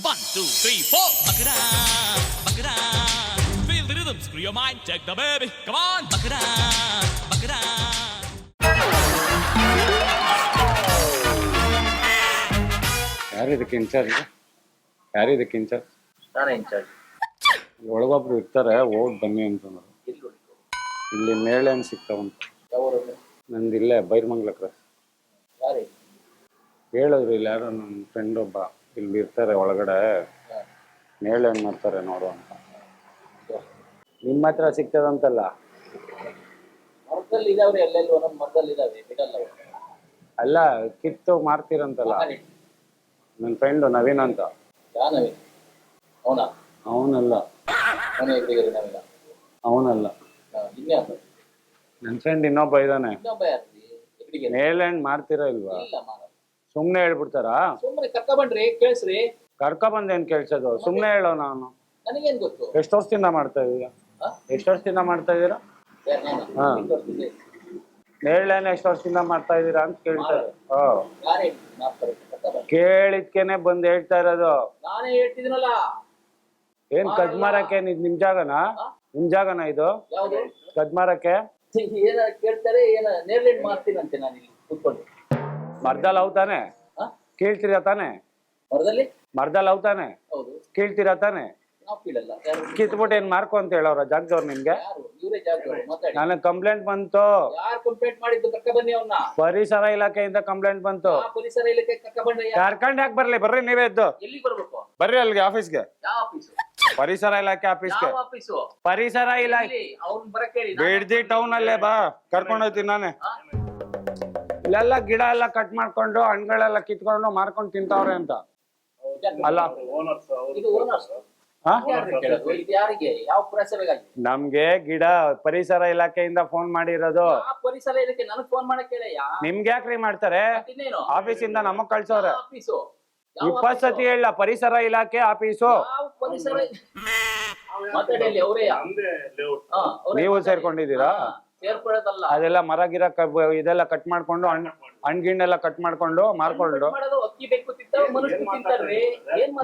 1, 2, 3, 4. Buck it up, buck it up. Feel the rhythm, screw your mind, check the baby. Come on, buck it up, buck it up. ಯಾರು ಇದಕ್ಕೆ incharge? ಯಾರು ಇದಕ್ಕೆ incharge? ನಾನೇ incharge. ಒಳಗೊಬ್ರು ಇರ್ತಾರೆ, ಹೋಗಿ ಬನ್ನಿ ಅಂತಂದ್ರು. ಇಲ್ಲಿ ಮೇಳೆನ್ ಸಿಗ್ತಾವಂತ. ನಂದು ಇಲ್ಲೇ ಬೈರ್ಮಂಗ್ಲ ಕ್ರಾಸ್. ಹೇಳಿದ್ರು ಇಲ್ಲಿ ಯಾರೋ ನನ್ನ ಫ್ರೆಂಡ್ ಒಬ್ಬ ಇಲ್ಲಿ ಇರ್ತಾರೆ ಒಳಗಡೆ, ಮೇಳೆನ್ ಮಾಡ್ತಾರೆ ನೋಡು ಅಂತ. ನಿಮ್ಮ ಹತ್ರ ಸಿಗ್ತದಂತಲ್ಲ? ಮರದಲ್ಲಿ ಇದಾವ್ರಿ, ಎಲ್ಲೆಲ್ಲಿ ಒಂದೊಂದು ಮರದಲ್ಲಿ ಇದಾವೆ, ಬಿಡಲ್ಲ. ಅಲ್ಲ, ಕಿತ್ತು ಮಾರ್ತೀರಂತಲ್ಲ. ನನ್ನ ಫ್ರೆಂಡ್ ನವೀನ್ ಅಂತ. ಅವನಲ್ಲ, ಅವನಲ್ಲ, ನನ್ನ ಫ್ರೆಂಡ್ ಇನ್ನೊಬ್ಬ ಇದ್ದಾನೆ. ಮೇಲೆಂಡ್ ಮಾಡ್ತೀರಾ ಇಲ್ವಾ? ಸುಮ್ನೆ ಹೇಳ್ಬಿಡ್ತಾರಾ? ಸುಮ್ಮನೆ ಕರ್ಕೊಂಡ್ಬಂದ್ರಿ ಕೇಳಿಸ್ರಿ. ಕರ್ಕೊಂಬಂದೇನ್ ಕೇಳ್ಸೋದು? ಸುಮ್ನೆ ಹೇಳೋ. ನಾನು ನನಗೇನ್ ಗೊತ್ತು? ಎಷ್ಟು ವರ್ಷದಿಂದ ಮಾಡ್ತಾ ಇದೀರಾ? ಎಷ್ಟು ವರ್ಷದಿಂದ ಮಾಡ್ತಾ ಇದೀರಾ? ಹಾ, ನೇರಳೆಣ್ಣೆ ಎಷ್ಟು ವರ್ಷದಿಂದ ಮಾಡ್ತಾ ಇದೀರಾ ಅಂತ ಕೇಳ್ತಾರೆ. ಕೇಳಿದ್ಕೇನೆ ಬಂದ್ ಹೇಳ್ತಾ ಇರೋದು. ನಾನೇ ಹೇಳ್ತಿದ್ದೀನಲ್ಲ. ಏನ್ ಕದ್ಮಾರಕ್ಕೆ? ನಿಮ್ ಜಾಗನಾ? ನಿಮ್ ಜಾಗನಾ ಇದು ಕದ್ಮಾರಕ್ಕೆ? ಏನ ಕೇಳ್ತಾರೆ, ಏನ ನೇರ್ಲೆಂಡ್ ಮಾಡ್ತೀನಂತೆ ನಾನು ಇಲ್ಲಿ ಕೂತ್ಕೊಂಡು. ಮರ್ದಲ್ಲಿ ಅವ್ತಾನೆ ಕೇಳ್ತೀರಾ ತಾನೆ? ಮರ್ದಲ್ಲಿ ಅವ್ತಾನೆ ಕೇಳ್ತೀರಾ ತಾನೆ? ಕಿತ್ಬಿಟ್ಟು ಏನ್ ಮಾರ್ಕೊ ಅಂತ ಹೇಳವ್ರ ಜಾಗದವ್ರು ನಿಮ್ಗೆ? ನನಗ್ ಕಂಪ್ಲೇಂಟ್ ಬಂತು. ಪರಿಸರ ಇಲಾಖೆಯಿಂದ ಕಂಪ್ಲೇಂಟ್ ಬಂತು. ಕರ್ಕೊಂಡ್ ಯಾಕೆ ಬರ್ಲಿ? ಬರ್ರಿ ನೀವೇ ಎದ್ದು ಬರ್ರಿ ಅಲ್ಲಿಗೆ ಆಫೀಸ್ಗೆ. ಪರಿಸರ ಇಲಾಖೆ ಆಫೀಸ್ಗೆ. ಪರಿಸರ ಇಲಾಖೆ ಬಿಡ್ದಿ ಟೌನ್ ಅಲ್ಲೇ ಬಾ, ಕರ್ಕೊಂಡ್ ಹೋಗ್ತೀನಿ ನಾನೇ. ಇಲ್ಲೆಲ್ಲ ಗಿಡ ಎಲ್ಲ ಕಟ್ ಮಾಡ್ಕೊಂಡು ಹಣ್ಗಳೆಲ್ಲ ಕಿತ್ಕೊಂಡು ಮಾರ್ಕೊಂಡು ತಿಂತಾವ್ರೆ ಅಂತ ಅಲ್ಲ. ನಮ್ಗೆ ಗಿಡ ಪರಿಸರ ಇಲಾಖೆಯಿಂದ ಫೋನ್ ಮಾಡಿರೋದು. ಪರಿಸರ ಇಲಾಖೆ ನನಗ್ ಫೋನ್ ಮಾಡಕ್ ನಿಮ್ಗೆ ಯಾಕ್ರಿ ಮಾಡ್ತಾರೆ? ಆಫೀಸಿಂದ ನಮಗ್ ಕಳ್ಸೋರೆ. 20 ಸತಿ ಹೇಳ ಪರಿಸರ ಇಲಾಖೆ ಆಫೀಸು. ನೀವು ಸೇರ್ಕೊಂಡಿದ್ದೀರಾ? ಅದೆಲ್ಲ ಮರ ಗಿರ ಇದೆಲ್ಲ ಕಟ್ ಮಾಡ್ಕೊಂಡು ಹಣ್ಗಿಣ್ಣೆಲ್ಲ ಕಟ್ ಮಾಡ್ಕೊಂಡು ಮಾರ್ಕೊಂಡು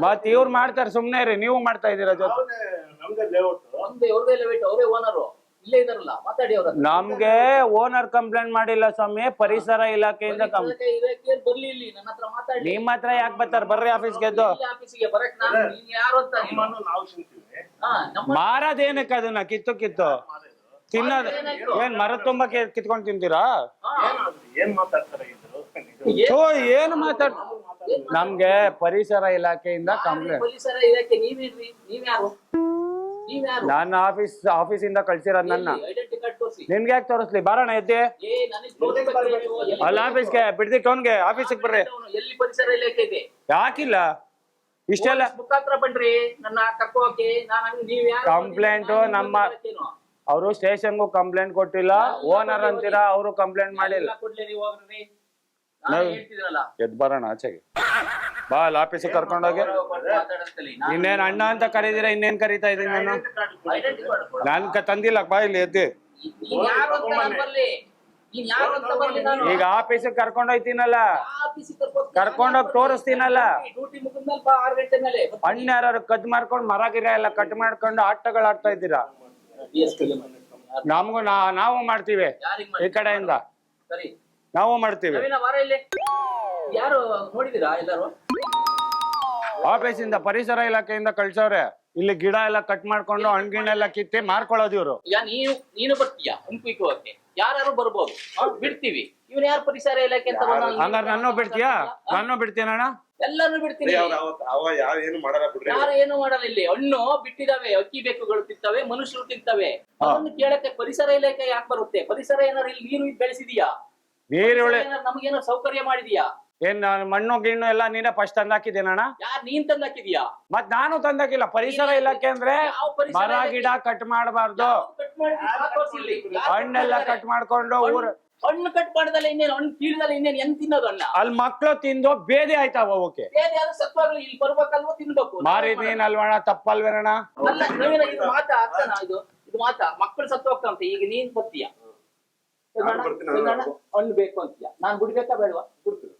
ಮತ್ ಇವ್ರು ಮಾಡ್ತಾರೆ. ಸುಮ್ನೆ ರೀ, ನೀವು ಮಾಡ್ತಾ ಇದೀರ ಜೊತೆ. ನಮ್ಗೆ ಓನರ್ ಕಂಪ್ಲೇಂಟ್ ಮಾಡಿಲ್ಲ ಸ್ವಾಮಿ, ಪರಿಸರ ಇಲಾಖೆಯಿಂದ. ನಿಮ್ ಹತ್ರ ಯಾಕೆ ಬರ್ತಾರೆ? ಬರ್ರಿ ಆಫೀಸ್ಗೆ ಎದ್ದು. ಮಾರದೇನಕ್ಕೆ ಅದನ್ನ ಕಿತ್ತು ಕಿತ್ತು ತಿನ್ನೋದು? ಏನ್ ಮರ ತುಂಬಾ ಕಿತ್ಕೊಂಡ್ ತಿಂತೀರಾ? ಏನು ಮಾತಾಡ್? ನಮ್ಗೆ ಪರಿಸರ ಇಲಾಖೆಯಿಂದ ಕಂಪ್ಲೇಂಟ್. ನನ್ನ ಆಫೀಸಿಂದ ಕಳ್ಸಿರೋದ್ ನನ್ನ. ನಿಮ್ಗೆ ಯಾಕೆ ತೋರಿಸ್ಲಿ? ಬಾರಣ ಎದ್ದೆ ಅಲ್ಲ ಆಫೀಸ್ಗೆ. ಬಿಡ್ದಿ ಟೌನ್ಗೆ ಆಫೀಸಿಗೆ ಬರ್ರಿ. ಯಾಕಿಲ್ಲ ಇಷ್ಟೆಲ್ಲ ಕಂಪ್ಲೇಂಟ್? ನಮ್ಮ ಅವರು ಸ್ಟೇಷನ್ಗೂ ಕಂಪ್ಲೇಂಟ್ ಕೊಟ್ಟಿಲ್ಲ, ಓನರ್ ಅಂತೀರಾ, ಅವರು ಕಂಪ್ಲೇಂಟ್ ಮಾಡಿಲ್ಲ. ಎದ್ ಬರೋಣ ಆಚೆಗೆ ಬಾ, ಅಲ್ಲಿ ಆಫೀಸಿಗೆ ಕರ್ಕೊಂಡೋಗಿ. ಇನ್ನೇನ್ ಅಣ್ಣ ಅಂತ ಕರೀದಿರ, ಇನ್ನೇನ್ ಕರೀತಾ ಇದೀನಿ ನಾನು? ನಾನ್ ತಂದಿಲ್ಲ, ಬಾ ಇಲ್ಲಿ ಎದ್ದಿ. ಈಗ ಆಫೀಸಿಗೆ ಕರ್ಕೊಂಡೋಯ್ತೀನಲ್ಲ, ಕರ್ಕೊಂಡೋಗಿ ತೋರಿಸ್ತೀನಲ್ಲ. ಅಣ್ಣ ಯಾರು ಕದ್ ಮಾಡ್ಕೊಂಡು ಮರ ಗಿರ ಎಲ್ಲ ಕಟ್ ಮಾಡ್ಕೊಂಡು ಆಟಗಳು ಆಡ್ತಾ ಇದ್ದೀರಾ? ನಮಗೂ ನಾವು ಮಾಡ್ತೀವಿ, ಈ ಕಡೆಯಿಂದ ನಾವು ಮಾಡ್ತೀವಿ. ಆಫೀಸಿಂದ ಪರಿಸರ ಇಲಾಖೆಯಿಂದ ಕಳ್ಸವ್ರೆ. ಇಲ್ಲಿ ಗಿಡ ಎಲ್ಲ ಕಟ್ ಮಾಡ್ಕೊಂಡು ಹಣ್ಗಿಣ್ಣೆಲ್ಲ ಕಿತ್ತಿ ಮಾರ್ಕೊಳ್ಳೋದು ಇವ್ರು. ನೀನು ಬರ್ತೀಯಾ ಹುಂಪಿಕೋಕೆ? ಯಾರು ಬರ್ಬೋದು, ಬಿಡ್ತೀವಿ. ಇವನ್ ಯಾರು ಪರಿಸರ ಇಲಾಖೆ ಅಂತ? ಹಂಗಾರೆ ನನ್ನೂ ಬಿಡ್ತೀಯಾ? ನನ್ನೂ ಬಿಡ್ತೀನಣ್ಣ, ಎಲ್ಲಾನು ಬಿಡ್ತೀನಿ. ಯಾರು ಏನು ಮಾಡಲ್ಲ. ಇಲ್ಲಿ ಹಣ್ಣು ಬಿಟ್ಟಿದಾವೆ, ಅಕ್ಕಿ ಬೇಕುಗಳು ತಿಂತವೆ, ಮನುಷ್ಯರು ತಿಂತವೆ. ಅದನ್ನು ಕೇಳಕ್ಕೆ ಪರಿಸರ ಇಲಾಖೆ ಯಾಕೆ ಬರುತ್ತೆ? ಪರಿಸರ ಏನಾರು ಇಲ್ಲಿ ನೀರು ಬೆಳೆಸಿದೀಯಾ? ನಮಗೇನೋ ಸೌಕರ್ಯ ಮಾಡಿದೀಯಾ? ಏನ್ ಮಣ್ಣು ಗಿಣ್ಣು ಎಲ್ಲ ನೀನೇ ಫಸ್ಟ್ ತಂದಾಕಿದ್ದೇನಣ್ಣ? ಯಾರು ನೀನ್ ತಂದಾಕಿದ್ಯಾ? ಮತ್ ನಾನು ತಂದಾಕಿಲ್ಲ. ಪರಿಸರ ಇಲಾಖೆ ಅಂದ್ರೆ ಮರ ಗಿಡ ಕಟ್ ಮಾಡಬಾರ್ದು, ಹಣ್ಣೆಲ್ಲ ಕಟ್ ಮಾಡ್ಕೊಂಡು ಊರ್ ಹಣ್ಣು ಕಟ್ ಮಾಡದಲ್ಲ ಇನ್ನೇನು, ಹಣ್ಣು ಕೀಳದಲ್ಲ ಇನ್ನೇನು, ಹೆಂಗ್ ತಿನ್ನೋದು ಅಣ್ಣ? ಅಲ್ಲಿ ಮಕ್ಳು ತಿಂದು ಬೇದಿ ಆಯ್ತಾವ. ಓಕೆ, ಬೇದಿ ಆದ್ರೆ ಸತ್ವಾಗ್ಲಿ ಇಲ್ಲಿ ಬರ್ಬೇಕಲ್ವ, ತಿನ್ಬೇಕು. ಮಾರಿ ನೀನ್ ಅಲ್ವಣ, ತಪ್ಪಲ್ವೇನಣ್ಣ? ಅಲ್ಲ ನವೀನ, ಇದು ಮಾತಾ ಆಗ್ತಾನ? ಇದು ಮಾತಾ? ಮಕ್ಕಳು ಸತ್ವಾಗ್ತಾವಂತ. ಈಗ ನೀನ್ ಬರ್ತೀಯ, ಹಣ್ಣು ಬೇಕು ಅಂತೀಯ, ನಾನ್ ಬಿಡ್ಬೇಕಾ ಬೇಡವಾ? ಬಿಡ್ತೀನಿ.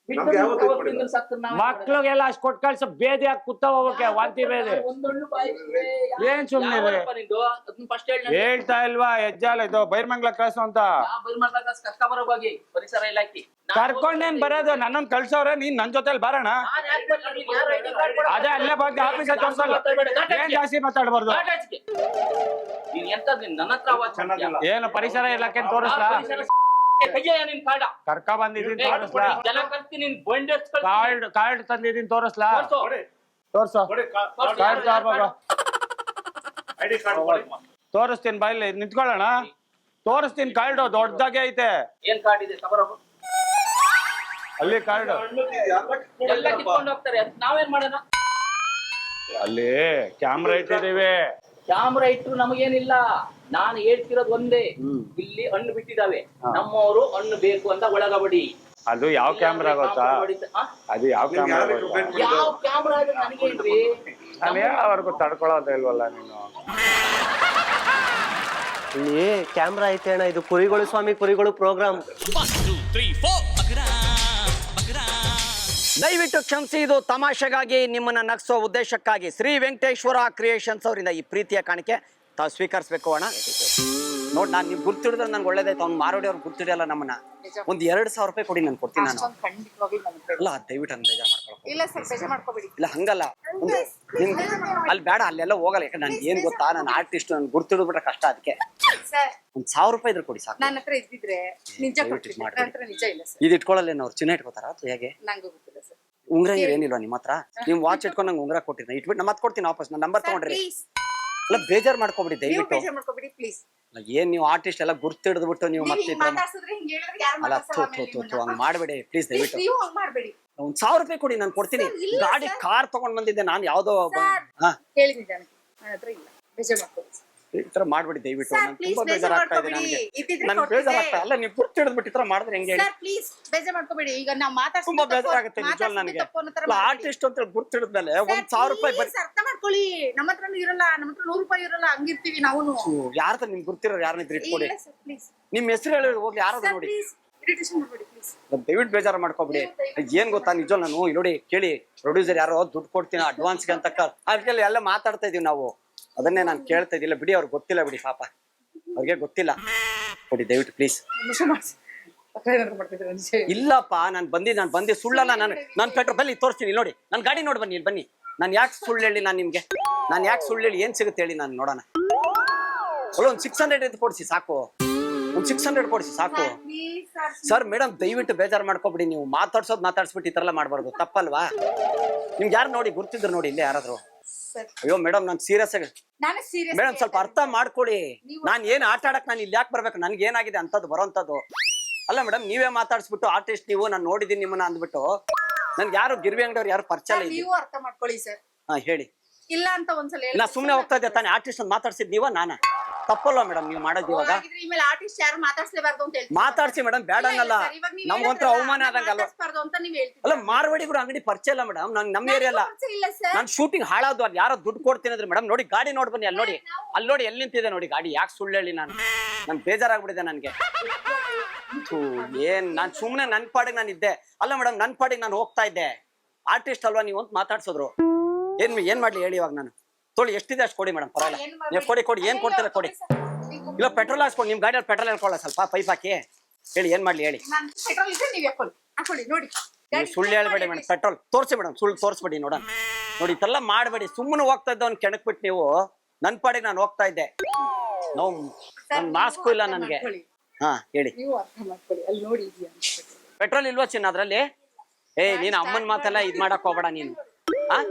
ಬಿಟ್ಟು ಅವತ್ತಿಂದ ಸತ್ತು ನಾವೇ ಮಕ್ಳಿಗೆಲ್ಲ ಅಷ್ಟ್ ಕೊಟ್ ಕಳ್ಸ ಬೇದಿ ಹಾಕಿ ಕುತ್ತಾವ ಹೋಗಕ್ಕೆ ವಾಂತಿ ಬೇದಿ. ಒಂದೊಂದು ಬಾಯಿ ಬಿಟ್ರೆ ಏನ್ ಸುಮ್ನೆ ಇದೆ? ಯಾವಪ್ಪ ನಿಂದು? ಅದನ್ನ ಫಸ್ಟ್ ಹೇಳಿ. ಹೇಳ್ತಾ ಇಲ್ವಾ ಹೆಜ್ಜಾಲ ಇದು ಬೈರ್ಮಂಗ್ಲ ಕಳ್ಸು ಅಂತ. ಯಾವ ಬೈರ್ಮಂಗ್ಲ ಕರ್ಕ ಬರೋವಾಗಿ ಪರಿಸರ ಇಲಾಖೆ ಕರ್ಕೊಂಡೇನ್ ಬರೋದು? ನನ್ನನ್ ಕಳ್ಸವ್ರೆ, ನೀನ್ ನನ್ ಜೊತೆಲಿ ಬರೋಣ. ಅದೇ ಅಲ್ಲೇ ಬಂದು ಆಫೀಸ್ ತೋರ್ಸಲ್ಲ. ಏನ್ ಜಾಸ್ತಿ ಮಾತಾಡ್ಬಾರ್ದು. ನೀನ್ ಎಂತ ನನ್ನ ಹತ್ರ ಆವಾಜ್ ಮಾಡ್ತೀಯ? ಏನು ಪರಿಸರ ಇಲಾಖೆ ತೋರಿಸ್ಲಾ? ಕರ್ಕ ಬಂದಿದ್ದೀನಿ ತೋರಿಸ್ಲಾ? ಜನ ಕರ್ತಿ ನಿನ್ ಬಂಡೆ ಕಾರ್ಡ್ ತಂದಿದ್ದೀನಿ ತೋರಿಸ್ಲಾ? ತೋರ್ಸು ಕಾರ್ಡ್ ತಗೋಬ. ತೋರಿಸ್ತೀನಿ ಬಾಯಲ್ಲಿ ನಿಂತ್ಕೊಳ್ಳೋಣ. ತೋರಿಸ್ತೀನಿ ಕಾರ್ಡ್ ದೊಡ್ಡದಾಗೆ ಐತೆ. ಏನ್ ಕಾರ್ಡ್ ಇದೆ ತಗೋರಪ್ಪ. ಅಲ್ಲಿ ಕಾರ್ಡ್ ಎಲ್ಲ ಕಿತ್ಕೊಂಡು ಹೋಗ್ತಾರೆ. ನಾವೇನ್ ಮಾಡೋಣ? ಅಲ್ಲಿ ಕ್ಯಾಮ್ರಾ ಇಟ್ಟಿದ್ದೀವಿ. ಕ್ಯಾಮ್ರಾ ಇಟ್ರು ನಮಗೇನಿಲ್ಲ. ನಾನು ಹೇಳ್ತಿರೋದು ಒಂದೇ, ಇಲ್ಲಿ ಹಣ್ಣು ಬಿಟ್ಟಿದ್ದಾವೆ, ನಮ್ಮವರು ಹಣ್ಣು ಬೇಕು ಅಂತ ಒಳಗಬಡಿ. ಅದು ಯಾವ ಕ್ಯಾಮ್ರಾ ಗೊತ್ತಾ? ಅದು ಯಾವ ಕ್ಯಾಮ್ರಾ ಗೊತ್ತಾ? ಯಾವ ಕ್ಯಾಮ್ರಾ ಇದೆ ನನಗೇನ್ರಿ? ನಾನು ಯಾವರೆಗೂ ತಡ್ಕೊಳ್ಳೋದೇ ಇಲ್ವಲ್ಲ ನೀನು. ಇಲ್ಲಿ ಕ್ಯಾಮ್ರಾ ಐತೆ ಅಣ್ಣ, ಇದು ಕುರಿಗಳು ಸ್ವಾಮಿ ಕುರಿಗಳು ಪ್ರೋಗ್ರಾಮ್. 1 2 3 4 ಬಕರಾ ಬಕರಾ. ದಯವಿಟ್ಟು ಕ್ಷಮಿಸಿ, ಇದು ತಮಾಷೆಗಾಗಿ ನಿಮ್ಮನ್ನ ನಗಿಸೋ ಉದ್ದೇಶಕ್ಕಾಗಿ ಶ್ರೀ ವೆಂಕಟೇಶ್ವರ ಕ್ರಿಯೇಷನ್ಸ್ ಅವರಿಂದ ಈ ಪ್ರೀತಿಯ ಕಾಣಿಕೆ ತಾವು ಸ್ವೀಕರಿಸಬೇಕು ಅಣ್ಣ. ನೋಡಿ, ನಾನು ನೀವು ಗುರ್ತಿಡಿದ್ರೆ ನನ್ಗೆ ಒಳ್ಳೇದಾಯ್ತು. ಅವ್ನು ಮಾರೋಡಿ ಅವ್ರು ಗುರ್ತಿಡಿಯಲ್ಲ ನಮ್ಮನ್ನ. ಒಂದು 2,000 ರೂಪಾಯಿ ಕೊಡಿ, ನಾನು ಕೊಡ್ತೀನಿ. ನಾನು ಅಲ್ಲ, ದಯವಿಟ್ಟು ನಾನು ಬೇಜಾರು ಮಾಡ್ಕೊಳ್ತೀನಿ. ಇಲ್ಲ ಸರ್, ಬೇಜಾರ್ ಮಾಡ್ಕೋಬೇಡಿ. ಇಲ್ಲ ಹಂಗಲ್ಲ, ನಿಮ್ಗೆ ಅಲ್ಲಿ ಬೇಡ, ಅಲ್ಲೆಲ್ಲ ಹೋಗಲ್ಲ. ಯಾಕಂದ್ರೆ ನನ್ಗೆ ಏನ್ ಗೊತ್ತಾ, ನಾನು ಆರ್ಟಿಸ್ಟ್, ನನ್ ಗುರ್ತಿಡ್ಬಿಟ್ರೆ ಕಷ್ಟ. ಅದಕ್ಕೆ ಸರ್, ಒಂದ್ 1,000 ರೂಪಾಯಿ ಇದ್ರೆ ಕೊಡಿ ಸಾಕು. ನನ್ನ ಹತ್ರ ಇದ್ದಿದ್ರೆ ನಿಜ ಕೊಡ್ತೀನಿ. ನನ್ನ ಹತ್ರ ನಿಜ ಇಲ್ಲ ಸರ್. ಇದು ಇಟ್ಕೊಳ್ಳಲ್ಲ ಅವ್ರು ಚಿನ್ನ ಇಟ್ಕೋತಾರ ಅಥವಾ ಹೇಗೆ? ನಂಗೂ ಗೊತ್ತಿಲ್ಲ ಸರ್. ಉಂಗ್ರ ಏನಿಲ್ವಾ ನಿಮ್ಮ ಹತ್ರ? ನೀವು ವಾಚ್ ಇಟ್ಕೊಂಡು ನಂಗೆ ಉಂಗ್ರ ಕೊಟ್ಟಿದ್ದೆ, ಇಟ್ಬಿಟ್ಟು ನಾನು ಮತ್ತೆ ಕೊಡ್ತೀನಿ ವಾಪಸ್. ನನ್ನ ನಂಬರ್ ತಗೊಂಡ್ರಿ. ಅಲ್ಲ, ಬೇಜಾರ್ ಮಾಡ್ಕೊಬಿಡಿ ನೀವು ದಯವಿಟ್ಟು. ಬೇಜಾರ್ ಮಾಡ್ಕೋಬೇಡಿ ಪ್ಲೀಸ್. ಏನ್ ನೀವು ಆರ್ಟಿಸ್ಟ್ ಎಲ್ಲ ಗುರ್ತಿಡ್ದ್ಬಿಟ್ಟು ನೀವು ಮತ್ತೆ ನೀವು ಮಾತಾಡ್ಸಿದ್ರೆ ಹಿಂಗೆ ಹೇಳಿದ್ರೆ ಯಾರು ಅಲ್ಲ, ಮಾತಾಡ್ಸಲ್ಲ. ಹಂಗ್ ಮಾಡ್ಬೇಡಿ ಪ್ಲೀಸ್ ದಯವಿಟ್ಟು. ನೀವು ಹಂಗ್ ಮಾಡ್ಬೇಡಿ. ಒಂದ್ 1,000 ರೂಪಾಯಿ ಕೊಡಿ, ನಾನು ಕೊಡ್ತೀನಿ. ಸರ್, ಇಲ್ಲ ಗಾಡಿ ಸರ್. ಕಾರ್ ತಗೊಂಡ್ ಬಂದಿದ್ದೆ ನಾನು, ಯಾವ್ದೋ ಹಾ ಹೇಳಿ ನಿಜಾನಕ್ಕೆ ನನ್ನ ಹತ್ರ ಇಲ್ಲ. ಬೇಜಾರ್ ಮಾಡ್ಕೋಬೇಡಿ ಈ ತರ ಮಾಡ್ಬಿಡಿ ದಯವಿಟ್ಟು. ಸರ್, ನಂಗೆ please ತುಂಬಾ ಬೇಜಾರ್ ಆಗ್ತಾ ಇದೆ ಬೇಜಾರ್ ನನಗೆ. ಮಾಡ್ಕೊಬೇಡಿ. ಇದ್ದಿದ್ರೆ ನನ್ಗೆ ಕೊಡ್ತಿದ್ದೆ. ಬೇಜಾರ್ ಆಗ್ತಾ ಅಲ್ಲ, ನೀವು ಗುರ್ತಿಡ್ದ್ಬಿಟ್ಟು ಈ ತರ ಮಾಡಿದ್ರೆ ಹೆಂಗೆ ಹೇಳಿ? ಸರ್ ಪ್ಲೀಸ್ ಬೇಜಾರ್ ಮಾಡ್ಕೋಬೇಡಿ. ಈಗ ನಾವು ತುಂಬಾ ಬೇಜಾರ್ ಆಗುತ್ತೆ ನಿಜವಾಗ್ಲೂ ನನಗೆ. ಆರ್ಟಿಸ್ಟ್ ಅಂತ ಗುರ್ತಿಡಿದ್ಮೇಲೆ ಒಂದ್ 1,000 ರೂಪಾಯಿ ಬರೀ ಅರ್ಥ ಮಾಡ್ಕೊಳ್ಳಿ. ನಮ್ಮ ಹತ್ರನೂ ಇರಲ್ಲ, ನಮ್ಮ ಹತ್ರ 100 ರೂಪಾಯಿ ಇರಲ್ಲ, ಹಂಗಿರ್ತೀವಿ ನಾವು. ಯಾರ್ದ ನಿಮ್ಗೆ ಗುರ್ತಿರೋರು ಯಾರನ್ನ ಇಟ್ಕೊಡಿ. ಇಲ್ಲ ಸರ್ ಪ್ಲೀಸ್. ನಿಮ್ ಹೆಸರು ಹೇಳಿ ಹೋಗ್ಲಿ, ಯಾರಾದ್ರೂ ಸರ್ ನೋಡಿ. ಪ್ಲೀಸ್ ಇರಿಟೇಷನ್ ಮಾಡ್ಬೇಡಿ ಪ್ಲೀಸ್. ದಯವಿಟ್ಟು ಬೇಜಾರು ಮಾಡ್ಕೊಬಿಡಿ. ಏನ್ ಗೊತ್ತಾ, ನಿಜ ನಾನು ಇಲ್ಲಿ ನೋಡಿ ಕೇಳಿ, ಪ್ರೊಡ್ಯೂಸರ್ ಯಾರೋ ದುಡ್ಡು ಕೊಡ್ತೀನಿ ಅಡ್ವಾನ್ಸ್ಗೆ ಅಂತ ಅದಕ್ಕೆಲ್ಲ ಎಲ್ಲ ಮಾತಾಡ್ತಾ ಇದೀವಿ ನಾವು. ಅದನ್ನೇ ನಾನು ಕೇಳ್ತಾ ಇದ್ದಿಲ್ಲ ಬಿಡಿ, ಅವ್ರಿಗೆ ಗೊತ್ತಿಲ್ಲ ಬಿಡಿ, ಪಾಪ ಅವ್ರಿಗೆ ಗೊತ್ತಿಲ್ಲ. ಕೊಡಿ ದಯವಿಟ್ಟು ಪ್ಲೀಸ್. ಇಲ್ಲಪ್ಪ, ನಾನು ಬಂದಿ ಸುಳ್ಳಲ್ಲ. ನಾನು ಪೆಟ್ರೋಲ್ ಬನ್ನಿ ತೋರಿಸ್ತೀನಿ. ಇಲ್ಲಿ ನೋಡಿ, ನನ್ನ ಗಾಡಿ ನೋಡಿ ಬನ್ನಿ, ಇಲ್ಲಿ ಬನ್ನಿ. ನಾನು ಯಾಕೆ ಸುಳ್ಳು ಹೇಳಿ ನಾನು ನಿಮ್ಗೆ? ನಾನು ಯಾಕೆ ಸುಳ್ಳು ಹೇಳಿ? ಏನ್ ಸಿಗುತ್ತೆ ಹೇಳಿ, ನಾನು ನೋಡೋಣ. ಅಲ್ಲ, ಒಂದು 600 ಎದ್ದು ಕೊಡಿಸಿ ಸಾಕು. ಒಂದು 600 ಕೊಡಿಸಿ ಸಾಕು. ಸರ್ ಮೇಡಮ್, ದಯವಿಟ್ಟು ಬೇಜಾರು ಮಾಡ್ಕೊಬಿಡಿ. ನೀವು ಮಾತಾಡ್ಸ್ಬಿಟ್ಟು ಈ ತರ ಎಲ್ಲ ಮಾಡ್ಬಾರ್ದು, ತಪ್ಪಲ್ವಾ? ನಿಮ್ಗೆ ಯಾರು ನೋಡಿ ಗುರ್ತಿದ್ರು ನೋಡಿ, ಇಲ್ಲೇ ಯಾರಾದ್ರು? ಅಯ್ಯೋ ಮೇಡಮ್, ನಾನು ಸೀರಿಯಸ್ ಆಗಿ ಮೇಡಮ್ ಸ್ವಲ್ಪ ಅರ್ಥ ಮಾಡ್ಕೊಡಿ. ನಾನ್ ಏನ್ ಆಟ ಆಡಕ್ ನಾನು ಇಲ್ಲಿ ಯಾಕೆ ಬರ್ಬೇಕು? ನನ್ಗೆ ಏನಾಗಿದೆ ಅಂತದ್ದು ಬರೋಂಥದ್ದು ಅಲ್ಲ ಮೇಡಮ್. ನೀವೇ ಮಾತಾಡ್ಸ್ಬಿಟ್ಟು ಆರ್ಟಿಸ್ಟ್ ನೀವು, ನಾನು ನೋಡಿದೀನಿ ನಿಮ್ಮನ್ನ ಅಂದ್ಬಿಟ್ಟು, ನನ್ಗೆ ಯಾರು ಗಿರ್ವಿ ಅಂಗಡಿಯವ್ರು ಯಾರು ಪರಿಚಯ ಇಲ್ಲ. ನೀವು ಅರ್ಥ ಮಾಡ್ಕೊಳ್ಳಿ ಸರ್. ಹಾ ಹೇಳಿ. ಇಲ್ಲ ಅಂತ ಒಂದ್ಸಲ ನಾ ಸುಮ್ನೆ ಹೋಗ್ತಾ ಇದ್ದೆ ತಾನೇ. ಆರ್ಟಿಸ್ಟ್ ಅಂತ ಮಾತಾಡ್ಸಿದ್ ನೀವ ನಾನ? ತಪ್ಪಲ್ವಾ ಮೇಡಮ್ ನೀವು ಮಾಡೋದು? ಇವಾಗ ಇಮೇಲೆ ಆರ್ಟಿಸ್ಟ್ ಯಾರು ಮಾತಾಡ್ಸಲೇಬಾರ್ದು ಅಂತ ಹೇಳ್ತೀವಿ. ಮಾತಾಡ್ಸಿ ಮೇಡಮ್, ಬೇಡ ಅನ್ನಲ್ಲ. ನಮ್ಗೊಂಥರ ಅವಮಾನ ಆದಂಗಲ್ವ? ಅಂತ ನೀವು ಹೇಳ್ತೀವಿ. ಅಲ್ಲ, ಮಾರ್ವಾಡಿಗಳು ಅಂಗಡಿ ಪರಿಚಯ ಇಲ್ಲ ಮೇಡಮ್. ನಂಗೆ ನಮ್ಮ ಏರಿಯಾ ಅಲ್ಲ. ಇಲ್ಲ ಸರ್, ನಾನು ಶೂಟಿಂಗ್ ಹಾಳಾದ್ರು ಅಲ್ಲಿ ಯಾರೋ ದುಡ್ಡು ಕೊಡ್ತೀನಿ ಅಂದ್ರೆ ಮೇಡಮ್ ನೋಡಿ, ಗಾಡಿ ನೋಡಿ ಬನ್ನಿ. ಅಲ್ಲಿ ನೋಡಿ ಎಲ್ಲಿ ನಿಂತಿದೆ ನೋಡಿ ಗಾಡಿ. ಯಾಕೆ ಸುಳ್ಳು ಹೇಳಿ? ನನ್ ಬೇಜಾರಾಗ್ಬಿಟ್ಟಿದೆ ನನ್ಗೆ. ಏನ್ ನಾನು ಸುಮ್ನೆ ನನ್ ಪಾಡಿಗೆ ನಾನು ಇದ್ದೆ. ಅಲ್ಲ ಮೇಡಮ್, ನನ್ ಪಾಡಿಗೆ ನಾನು ಹೋಗ್ತಾ ಇದ್ದೆ. ಆರ್ಟಿಸ್ಟ್ ಅಲ್ವಾ ನೀವು ಅಂತ ಮಾತಾಡ್ಸಿದ್ರು. ಏನ್ ಮಾಡ್ಲಿ ಹೇಳಿ? ಇವಾಗ ನಾನು ತೊಳಿ ಎಷ್ಟಿದೆ ಅಷ್ಟು ಕೊಡಿ ಮೇಡಮ್, ಪರವಾಗಿಲ್ಲ. ನೀವು ಕೊಡಿ. ಏನ್ ಕೊಡ್ತೀರಾ ಕೊಡಿ. ಇಲ್ಲ, ಪೆಟ್ರೋಲ್ ಹಾಕ್ಸ್ಕೊಂಡು ನಿಮ್ ಗಾಡಿಯಲ್ಲಿ ಪೆಟ್ರೋಲ್ ಹೇಳ್ಕೊಳ್ಳ, ಸ್ವಲ್ಪ ಪೈಪ್ ಹಾಕಿ. ಹೇಳಿ, ಏನ್ ಮಾಡ್ಲಿ ಹೇಳಿ? ಪೆಟ್ರೋಲ್ ಇದ್ರೆ ನೀವು ಹಾಕೊಳ್ಳಿ ನೋಡಿ. ನೀವು ಸುಳ್ಳು ಹೇಳ್ಬೇಡಿ ಮೇಡಮ್. ಪೆಟ್ರೋಲ್ ತೋರಿಸಿ ಮೇಡಮ್, ಸುಳ್ಳು ತೋರಿಸ್ಬೇಡಿ. ನೋಡೋಣ ನೋಡಿ, ಇದೆಲ್ಲ ಮಾಡಬೇಡಿ. ಸುಮ್ಮನೆ ಹೋಗ್ತಾ ಇದ್ದ ಅವ್ನು ಕೆಣಕ್ಬಿಟ್ಟು ನೀವು. ನನ್ ಪಾಡಿಗೆ ನಾನು ಹೋಗ್ತಾ ಇದ್ದೆ. ನಾವು ನನ್ ಮಾಸ್ಕು ಇಲ್ಲ ನನ್ಗೆ. ಹಾ ಹೇಳಿ. ನೀವು ಅರ್ಥ ಮಾಡ್ಕೊಳ್ಳಿ. ಅಲ್ಲಿ ನೋಡಿ, ಪೆಟ್ರೋಲ್ ಇಲ್ವಾ ಚಿನ್ನ ಅದ್ರಲ್ಲಿ? ನೀನ್ ಅಮ್ಮನ್ ಮಾತೆಲ್ಲ ಇದ್ ಮಾಡಕ್ ಹೋಗ್ಬೇಡ ನೀನು.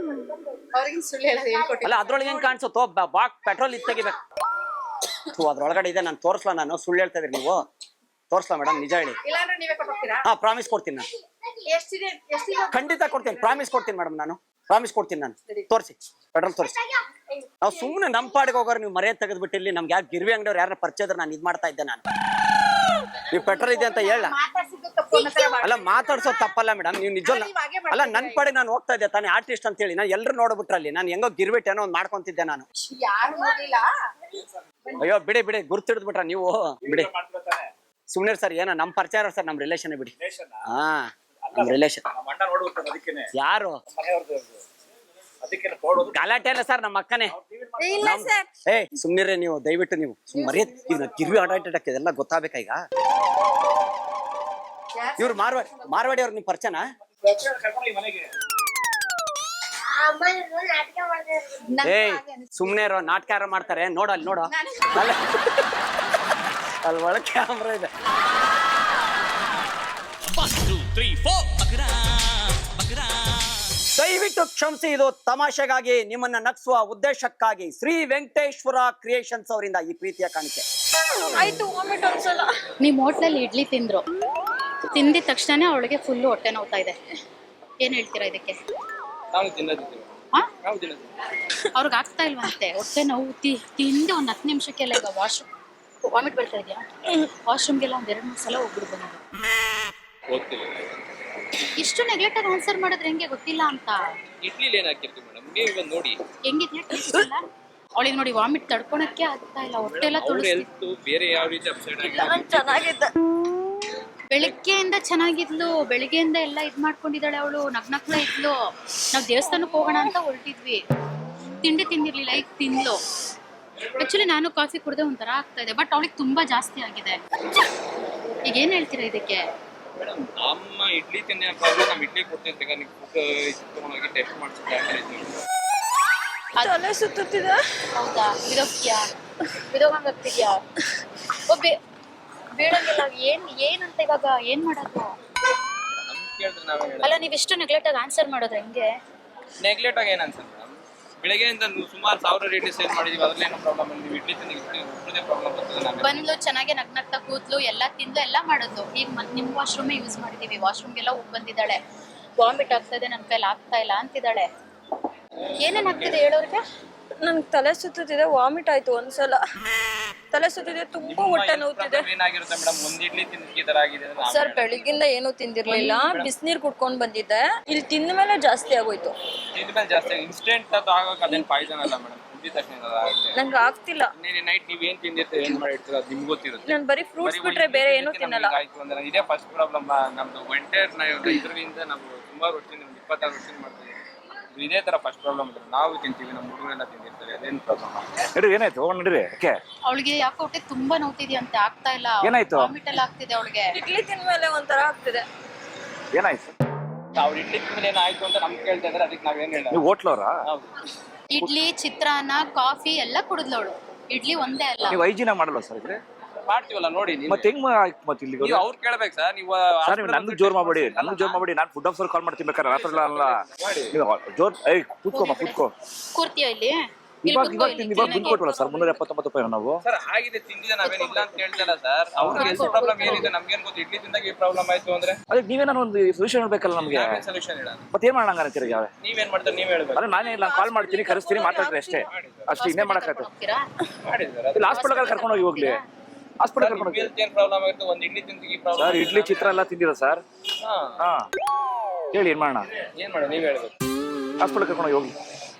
ಅವ್ರಿಗೆ ಸುಳ್ಳು ಹೇಳೋದು ಹೇಳ್ಕೊಟ್ಟಿ. ಅಲ್ಲ, ಅದ್ರೊಳಗೆ ಹೆಂಗ್ ಕಾಣಿಸುತ್ತೋ? ಪೆಟ್ರೋಲ್ ಇದ್ ತೆಗಿಬೇಕು. ಅದ್ರೊಳಗಡೆ ಇದೆ. ನಾನು ತೋರಿಸ್ಲಾ? ನಾನು ಸುಳ್ಳು ಹೇಳ್ತಾ ಇದ್ರಿ ನೀವು? ತೋರಿಸ್ಲಾ ಮೇಡಮ್? ನಿಜ ಹೇಳಿ. ಇಲ್ಲಾಂದ್ರೆ ನೀವೇ ಕೊಟ್ಟೋಗ್ತೀರಾ? ಹಾ, ಪ್ರಾಮಿಸ್ ಕೊಡ್ತೀನಿ ನಾನು. ಎಷ್ಟಿದೆ? ಖಂಡಿತ ಕೊಡ್ತೀನಿ, ಪ್ರಾಮಿಸ್ ಕೊಡ್ತೀನಿ ಮೇಡಮ್. ನಾನು ಪ್ರಾಮಿಸ್ ಕೊಡ್ತೀನಿ. ನಾನು ತೋರಿಸಿ, ಪೆಟ್ರೋಲ್ ತೋರಿಸಿ. ನಾವು ಸುಮ್ಮನೆ ನಮ್ಮ ಪಾಡಿಗೆ ಹೋಗೋರು, ನೀವು ಮರ್ಯಾದೆ ತೆಗೆದ್ಬಿಟ್ಟು ಇಲ್ಲಿ ನಮ್ಗೆ ಯಾರು ಗಿರ್ವಿ ಅಂಗಡಿಯವ್ರು ಯಾರು ಪರಿಚಯ ಇದ್ರೆ ನಾನು ಇದ್ ಮಾಡ್ತಾ ಇದ್ದೆ. ನಾನು ನೀವು ಪೆಟ್ರೋಲ್ ಇದೆ ಅಂತ ಹೇಳ. ಅಲ್ಲ, ಮಾತಾಡ್ಸೋದು ತಪ್ಪಲ್ಲ ಮೇಡಮ್. ನೀವು ನಿಜ ಅಲ್ಲ, ನನ್ ಪಾಡಿಗೆ ನಾನು ಹೋಗ್ತಾ ಇದ್ದೆ ತಾನೇ, ಆರ್ಟಿಸ್ಟ್ ಅಂತ ಹೇಳಿ. ನಾನು ಎಲ್ಲರೂ ನೋಡ್ಬಿಟ್ರಲ್ಲಿ ನಾನು ಹೆಂಗೋ ಗಿರ್ಬಿಟ್ಟು ಏನೋ ಒಂದು ಮಾಡ್ಕೊಂತಿದ್ದೆ ನಾನು. ಯಾರು ನೋಡಿಲ್ಲ. ಅಯ್ಯೋ ಬಿಡಿ, ಗುರ್ತಿಡ್ದ್ಬಿಟ್ರ ನೀವು? ಬಿಡಿ ಸುಮ್ನೆ ಸರ್. ಏನೋ ನಮ್ ಪರಿಚಯ ಸರ್, ನಮ್ ರಿಲೇಷನ್ ಬಿಡಿ. ಹಾ, ನಮ್ ರಿಲೇಷನ್. ಯಾರು ಗಲಾಟೆ ಅಲ್ಲ ಸರ್, ನಮ್ಮ ಅಕ್ಕನೇ. ಇಲ್ಲ ಸರ್. ಏ ಸುಮ್ನಿರ್ರಿ ನೀವು, ದಯವಿಟ್ಟು ನೀವು ಮರ್ಯಾದೆ. ಈಗ ಗಿರ್ವಿ ಆಟಾಡಕ್ಕೆ ಇದೆಲ್ಲ ಗೊತ್ತಾಗಬೇಕಾ ಈಗ? ಇವ್ರು ಮಾರ್ವಾಡಿ ಅವ್ರು ನಿಮ್ ಪರಿಚಯನಾ? ಏಯ್ ಸುಮ್ನೆ ಇರೋ, ನಾಟಕ ಯಾರು ಮಾಡ್ತಾರೆ ನೋಡ, ಅಲ್ಲಿ ನೋಡ, ಅಲ್ಲಿ ಒಳಗೆ ಕ್ಯಾಮ್ರಾ ಇದೆ. 1 2 3 4 ಬಕರಾ ಬಕರಾ. ದಯವಿಟ್ಟು ಕ್ಷಮಿಸಿ, ಇದು ತಮಾಷೆಗಾಗಿ, ನಿಮ್ಮನ್ನ ನಗಿಸುವ ಉದ್ದೇಶಕ್ಕಾಗಿ ಶ್ರೀ ವೆಂಕಟೇಶ್ವರ ಕ್ರಿಯೇಷನ್ಸ್ ಅವರಿಂದ ಈ ಪ್ರೀತಿಯ ಕಾಣಿಕೆ. ಆಯ್ತು ವಾಮಿಟ್ ಒಂದ್ಸಲ. ನಿಮ್ಮ ಹೋಟ್ಲಲ್ಲಿ ಇಡ್ಲಿ ತಿಂದಿದ ತಕ್ಷಣ ಅವಳಿಗೆ ಫುಲ್ಲು ಹೊಟ್ಟೆ ನೋವ್ತಾ ಇದೆ. ಏನ್ ಹೇಳ್ತೀರಾ ಇದಕ್ಕೆ? ಅವ್ರಿಗೆ ಆಗ್ತಾ ಇಲ್ವಂತೆ ಹೊಟ್ಟೆ ನೋವು. ತಿಂದು ಒಂದ್ 10 ನಿಮಿಷಕ್ಕೆಲ್ಲ ಈಗ ವಾಮಿಟ್ ಬರ್ತಾ ಇದೆಯಾ? ವಾಶ್ರೂಮ್ಗೆಲ್ಲ ಒಂದ್ 2-3 ಸಲ ಹೋಗ್ಬಿಟ್ಟು ಬಂದಿದೆ. ಇಷ್ಟು ನೆಗ್ಲೆಕ್ಟ್ ಆಗಿ ಆನ್ಸರ್ ಮಾಡಿದ್ರೆ ಹೆಂಗೆ ಗೊತ್ತಿಲ್ಲ ಅಂತ. ಇಡ್ಲಿಲಿ ಏನ್ ಹಾಕಿರ್ತೀವಿ ಮೇಡಮ್, ನೀವು ನೋಡಿ ಹೆಂಗಿದ್ಯಾ ಟೇಸ್ಟ್ ಇಲ್ಲ? ಅವಳಿಗೆ ನೋಡಿ ವಾಮಿಟ್ ತಡ್ಕೊಳಕ್ಕೆ ಆಗ್ತಾ ಇಲ್ಲ, ಹೊಟ್ಟೆ ಎಲ್ಲ ತುಳಿಸ್ತಿತ್ತು. ಬೇರೆ ಯಾವ ರೀತಿ ಅಪ್ಸೈಡ್ ಚೆನ್ನಾಗಿದ್ದ. ಬೆಳಿಗ್ಗೆಯಿಂದ ಚೆನ್ನಾಗಿದ್ಲು, ಬೆಳಿಗ್ಗೆಯಿಂದ ಎಲ್ಲ ಇದ್ ಮಾಡ್ಕೊಂಡಿದ್ದಾಳೆ ಅವಳು, ನಗ್ನಗ್ತಾ ಇದ್ಲು. ನಾವ್ ದೇವಸ್ಥಾನಕ್ಕೆ ಹೋಗೋಣ ಅಂತ ಹೊರಟಿದ್ವಿ, ತಿಂಡಿ ತಿಂದಿರ್ಲಿಲ್ಲ, ಈಗ ತಿಂದ್ಲು. ಆಕ್ಚುಲಿ ನಾನು ಕಾಫಿ ಕುಡ್ದೆ ಒಂಥರ ಆಗ್ತಾ ಇದೆ, ಬಟ್ ಅವಳಿಗೆ ತುಂಬಾ ಜಾಸ್ತಿ ಆಗಿದೆ. ಈಗ ಏನ್ ಹೇಳ್ತೀರಾ ಇದಕ್ಕೆ? ಮೇಡಮ್ ನಮ್ಮ ಇಡ್ಲಿ ತಿನ್ನೇ ಪ್ರಾಬ್ಲಮ್. ನಮ್ಮ ಇಡ್ಲಿ ಕೊಡ್ತೀನಿ ನೀವು ಹೋಗಿ ಟೆಸ್ಟ್ ಮಾಡಿಸಿದ್ರೆ ತಲೆ ಸುತ್ತಿದೆ. ಹೌದಾ? ಬಿದೋಗ್ತಿದ್ಯಾ? ಬೇಡಂಗಿಲ್ಲ. ಏನಂತ ಇವಾಗ ಏನ್ ಮಾಡೋದು? ಕೇಳಿದ್ರೆ ನಾವೇ ಅಲ್ಲ, ನೀವಿಷ್ಟು ನೆಗ್ಲೆಕ್ಟ್ ಆಗಿ ಆನ್ಸರ್ ಮಾಡೋದು ಹೆಂಗೆ? ನೆಗ್ಲೆಕ್ಟ್ ಆಗಿ ಏನು ಅನ್ಸುತ್ತೆ ಮೇಡಮ್? ಬೆಳಗ್ಗೆಯಿಂದ ಸುಮಾರು 1000 ರೇಟ್ ಸೇಲ್ ಮಾಡಿದೀವಿ, ಅದ್ರಲ್ಲೇನೋ ಪ್ರಾಬ್ಲಮ್ ಇಲ್ಲ. ನೀವು ಇಡ್ಲಿ ತಿಂದು ಪ್ರಾಬ್ಲಮ್ ಬರ್ತದೆ. ಬಂದ್ಲು, ಚೆನ್ನಾಗಿ ನಗ್ನಗ್ತಾ ಕೂತ್ಲು, ಎಲ್ಲ ತಿಂದು ಎಲ್ಲ ಮಾಡಿದ್ಲು. ಈಗ ನಿಮ್ ವಾಶ್ರೂಮೇ ಯೂಸ್ ಮಾಡಿದೀವಿ, ವಾಶ್ರೂಮ್ಗೆಲ್ಲ ಹೋಗಿ ಬಂದಿದ್ದಾಳೆ. ವಾಮಿಟ್ ಆಗ್ತದೆ, ನನ್ನ ಕೈಲಿ ಆಗ್ತಾ ಇಲ್ಲ ಅಂತಿದ್ದಾಳೆ. ಏನೇನ್ ಆಗ್ತಿದೆ ಹೇಳೋರ್ಗೆ? ನನ್ಗೆ ತಲೆ ಸುತ್ತಿದೆ, ವಾಮಿಟ್ ಆಯ್ತು ಒಂದ್ಸಲ. ತಲೆ ಸುತ್ತಿದೆ, ತುಂಬಾ ಹೊಟ್ಟೆ ನೋವ್ತಿದೆ. ಏನಾಗಿರುತ್ತೆ ಮೇಡಮ್, ಒಂದ್ ಇಡ್ಲಿ ತಿಂದಕ್ಕೆ ಈ ತರ ಆಗಿದೆ? ಸರ್ ಬೆಳಿಗ್ಗಿಂದ ಏನೂ ತಿಂದಿರ್ಲಿಲ್ಲ, ಬಿಸಿನೀರ್ ಕುಡ್ಕೊಂಡ್ ಬಂದಿದ್ದೆ. ಇಲ್ಲಿ ತಿಂದ ಮೇಲೆ ಜಾಸ್ತಿ ಆಗೋಯ್ತು. ತಿಂದ್ಮೇಲೆ ಜಾಸ್ತಿ ಇನ್ಸ್ಟೆಂಟ್ ಅದು ಆಗೋಕೆ ಅದೇನು ಪಾಯ್ಸನ್ ಅಲ್ಲ ಮೇಡಮ್. ತಿಂದಿದ ತಕ್ಷಣ ನಂಗೆ ಆಗ್ತಿಲ್ಲ. ನೈಟ್ ನೀವು ಏನ್ ತಿಂದಿರ್ತೀರಿ, ಏನ್ ಮಾಡಿರ್ತೀರ ಅದು ನಿಮ್ಗೆ ಗೊತ್ತಿರುತ್ತೆ. ನಾನು ಬರೀ ಫ್ರೂಟ್ಸ್ ಬಿಟ್ರೆ ಬೇರೆ ಏನೂ ತಿನ್ನಲ್ಲ. ಆಯ್ತು ಅಂದ್ರೆ ಇದೇ ಫಸ್ಟ್ ಪ್ರಾಬ್ಲಮ್ ನಮ್ದು. ಇದರಿಂದ ನಾವು ಸುಮಾರು ವರ್ಷದಿಂದ 26 ವರ್ಷದಿಂದ ಮಾಡ್ತೀವಿ. ಇದೇ ತರ ಫಸ್ಟ್ ಪ್ರಾಬ್ಲಮ್ ಇದೆ. ನಾವು ತಿಂತೀವಿ, ನಮ್ಮ ಹುಡುಗರೆಲ್ಲ ತಿಂದಿರ್ತಾರೆ, ಅದೇನು ಪ್ರಾಬ್ಲಮ್? ಏನಾಯ್ತು ನಡ್ರಿ? ಅವಳಿಗೆ ಯಾಕೆ ಹೊಟ್ಟೆ ತುಂಬಾ ನೋವ್ತಿದ್ಯಾ ಅಂತ, ಆಗ್ತಾ ಇಲ್ಲ. ಏನಾಯ್ತು? ವಾಮಿಟ್ ಎಲ್ಲ ಆಗ್ತಿದೆ ಅವಳಿಗೆ. ಇಡ್ಲಿ ತಿಂದ್ಮೇಲೆ ಒಂಥರ ಆಗ್ತಿದೆ. ಏನಾಯ್ತು? ಅವ್ರು ಇಡ್ಲಿ ತಿಂದ್ಮೇಲೆ ಏನಾಯ್ತು ಅಂತ ನಮ್ಗೆ ಕೇಳ್ತಾ ಇದ್ರೆ ಅದಕ್ಕೆ ನಾವೇನು ಹೇಳ? ನೀವು ಹೋಟ್ಲವ್ರಾ? ಇಡ್ಲಿ, ಚಿತ್ರಾನ್ನ, ಕಾಫಿ ಎಲ್ಲ ಕುಡಿದ್ಲವಳು. ಇಡ್ಲಿ ಒಂದೇ ಅಲ್ಲ. ನೀವು ಐಜಿನ ಮಾಡಲ್ವಾ ಸರ್ ಇದ್ರೆ? ಮಾಡ್ತೀವಲ್ಲ ನೋಡಿ. ಮತ್ತೆ ಹೆಂಗ್ ಮತ್ತೆ ಇಲ್ಲಿ ನೀವು ಅವ್ರು ಕೇಳ್ಬೇಕು ಸರ್. ನೀವು ಸರ್ ನೀವು ನನ್ಗೆ ಜೋರ್ ಮಾಡ್ಬೇಡಿ, ನಾನು ಫುಡ್ ಆಫೀಸರ್ ಕಾಲ್ ಮಾಡ್ತೀನಿ ಬೇಕಾದ್ರೆ, ರಾತ್ರಿ ಅಲ್ಲ. ನೀವು ಜೋರ್ ಕೂತ್ಕೋ. ಕೂರ್ತೀಯ ಇಲ್ಲಿ? ಇವಾಗ ಬಿಲ್ ಕೊಟ್ಟವಲ್ಲ ಸರ್, 379 ರೂಪಾಯಿ ನಾವು. ಸರ್ ಆಗಿದೆ, ತಿಂದಿದೆ, ನಾವೇನು ಇಲ್ಲ ಅಂತ ಹೇಳ್ತಲ್ಲ ಸರ್. ಅವ್ರಿಗೆ ಎಷ್ಟು ಪ್ರಾಬ್ಲಮ್ ಏನಿದೆ ನಮ್ಗೇನ್ ಗೊತ್ತು. ಇಡ್ಲಿ ತಿಂದಾಗ ಈ ಪ್ರಾಬ್ಲಮ್ ಆಯ್ತು ಅಂದ್ರೆ ಅದಕ್ಕೆ ನೀವೇನೋ ಒಂದು ಸೊಲ್ಯೂಷನ್ ಹೇಳ್ಬೇಕಲ್ಲ ನಮ್ಗೆ. ಸೊಲ್ಯೂಷನ್ ಹೇಳ. ಮತ್ತೆ ಏನ್ ಮಾಡೋಣ ಅಂತೀರಿ? ನೀವೇನ್ ಮಾಡ್ತಾರೆ ನೀವ್ ಹೇಳ್ಬೇಕು. ಅಲ್ಲ ನಾನೇ ಇಲ್ಲ, ಕಾಲ್ ಮಾಡ್ತೀನಿ, ಕರೆಸ್ತೀನಿ, ಮಾತಾಡ್ರಿ ಅಷ್ಟೇ ಇನ್ನೇ ಮಾಡಕ್ಕಾಗ್ತದೆ. ಇಲ್ಲಿ ಹಾಸ್ಪಿಟಲ್ ಕರ್ಕೊಂಡು ಹೋಗಿ ಹೋಗ್ಲಿ. ಹಾಸ್ಪಿಟಲ್ ಕರ್ಕೊಂಡು ಹೋಗಿ. ಏನ್ ಪ್ರಾಬ್ಲಮ್ ಆಯ್ತು? ಒಂದ್ ಇಡ್ಲಿ ತಿಂದಿಗೆ ಪ್ರಾಬ್ಲಮ್. ಸರ್ ಇಡ್ಲಿ ಚಿತ್ರ ಎಲ್ಲ ತಿಂದಿರ ಸರ್? ಹಾ ಹೇಳಿ ಏನ್ ಮಾಡೋಣ? ನೀವ್ ಹೇಳ್ಬೇಕು. ಹಾಸ್ಪಿಟಲ್ ಕರ್ಕೊಂಡು ಹೋಗಿ.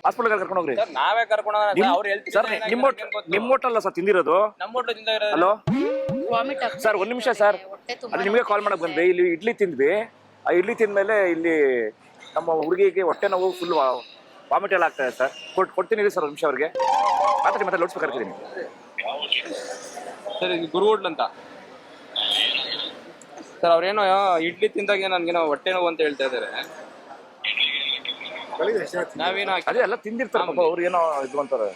ಹಾಸ್ಪಿಟಲ್ ಕರ್ಕೊಂಡು ಹೋಗ್ರಿ. ಸರ್ ನಾವೇ ಕರ್ಕೊಂಡು ಅವ್ರು ಹೇಳ್ತೀವಿ ಸರ್. ನಿಮ್ಮ ಹೋಟೆಲ್ ಸರ್ ತಿಂದಿರೋದು? ನಮ್ಮ ಹೋಟೆಲ್ ತಿಂದ. ಹಲೋ ವಾಮಿಟ್ ಆಗ್ತದೆ ಸರ್, 1 ನಿಮಿಷ ಸರ್. ಅದು ನಿಮಗೆ ಕಾಲ್ ಮಾಡಕ್ ಬಂದೆ. ಇಲ್ಲಿ ಇಡ್ಲಿ ತಿಂದ್ವಿ. ಆ ಇಡ್ಲಿ ತಿಂದ್ಮೇಲೆ ಇಲ್ಲಿ ನಮ್ಮ ಹುಡುಗಿಗೆ ಹೊಟ್ಟೆ ನೋವು, ಫುಲ್ ವಾಮಿಟ್ ಎಲ್ಲ ಆಗ್ತಾ ಇದೆ ಸರ್. ಕೊಡ್ತೀನಿ ಸರ್ 1 ನಿಮಿಷ ಅವ್ರಿಗೆ ಮಾತಾಡಿ. ಮತ್ತೆ ಲೋಡ್ಸ್ ಬೇಕಾಗ್ತೀನಿ ಸರ್. ಇದು ಗುರು ಹೋಟ್ಲ್ ಅಂತ ಸರ್. ಅವ್ರೇನೋ ಇಡ್ಲಿ ತಿಂದಾಗ ನನ್ಗೇನೋ ಹೊಟ್ಟೆ ನೋವು ಅಂತ ಹೇಳ್ತಾ ಇದಾರೆ. ನಾವೇನೋ ಅದೇ ಎಲ್ಲ ತಿಂದಿರ್ತಾರೆ ಪಾಪ ಅವ್ರು, ಏನೋ ಇದು ಅಂತಾರೆ.